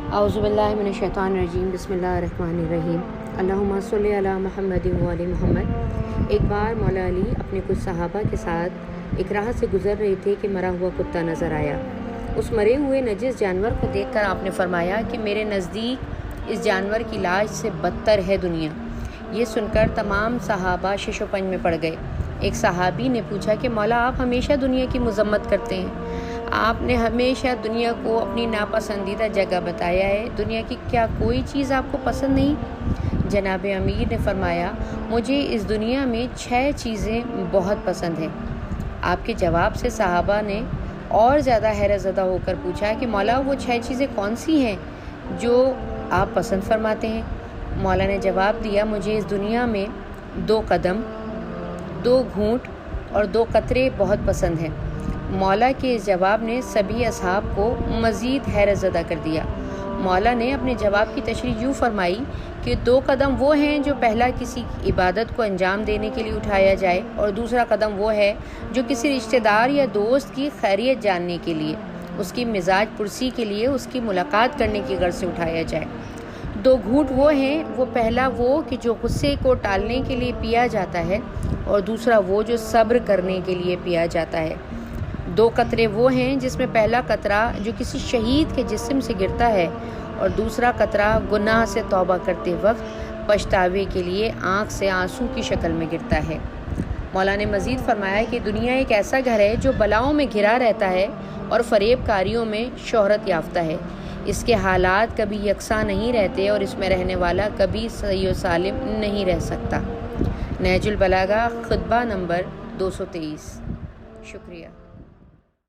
اعوذ باللہ من الشیطان الرجیم، بسم اللہ الرحمن الرحیم، اللہم صلی علی محمد و علی محمد۔ ایک بار مولا علی اپنے کچھ صحابہ کے ساتھ ایک راہ سے گزر رہے تھے کہ مرا ہوا کتا نظر آیا۔ اس مرے ہوئے نجس جانور کو دیکھ کر آپ نے فرمایا کہ میرے نزدیک اس جانور کی لاش سے بدتر ہے دنیا۔ یہ سن کر تمام صحابہ شش و پنج میں پڑ گئے۔ ایک صحابی نے پوچھا کہ مولا، آپ ہمیشہ دنیا کی مذمت کرتے ہیں، آپ نے ہمیشہ دنیا کو اپنی ناپسندیدہ جگہ بتایا ہے، دنیا کی کیا کوئی چیز آپ کو پسند نہیں؟ جناب امیر نے فرمایا، مجھے اس دنیا میں 6 چیزیں بہت پسند ہیں۔ آپ کے جواب سے صحابہ نے اور زیادہ حیرت زدہ ہو کر پوچھا کہ مولا، وہ 6 چیزیں کون سی ہیں جو آپ پسند فرماتے ہیں؟ مولا نے جواب دیا، مجھے اس دنیا میں 2 قدم، 2 گھونٹ اور 2 قطرے بہت پسند ہیں۔ مولا کے اس جواب نے سبھی اصحاب کو مزید حیرت زدہ کر دیا۔ مولا نے اپنے جواب کی تشریح یوں فرمائی کہ 2 قدم وہ ہیں جو پہلا کسی عبادت کو انجام دینے کے لیے اٹھایا جائے، اور دوسرا قدم وہ ہے جو کسی رشتہ دار یا دوست کی خیریت جاننے کے لیے، اس کی مزاج پرسی کے لیے، اس کی ملاقات کرنے کی غرض سے اٹھایا جائے۔ 2 گھونٹ وہ ہیں، وہ پہلا وہ کہ جو غصے کو ٹالنے کے لیے پیا جاتا ہے، اور دوسرا وہ جو صبر کرنے کے لیے پیا جاتا ہے۔ 2 قطرے وہ ہیں جس میں پہلا قطرہ جو کسی شہید کے جسم سے گرتا ہے، اور دوسرا قطرہ گناہ سے توبہ کرتے وقت پچھتاوے کے لیے آنکھ سے آنسو کی شکل میں گرتا ہے۔ مولا نے مزید فرمایا کہ دنیا ایک ایسا گھر ہے جو بلاؤں میں گھرا رہتا ہے اور فریب کاریوں میں شہرت یافتہ ہے۔ اس کے حالات کبھی یکساں نہیں رہتے، اور اس میں رہنے والا کبھی صحیح و سالم نہیں رہ سکتا۔ نہج البلاغہ، خطبہ نمبر 223۔ شکریہ۔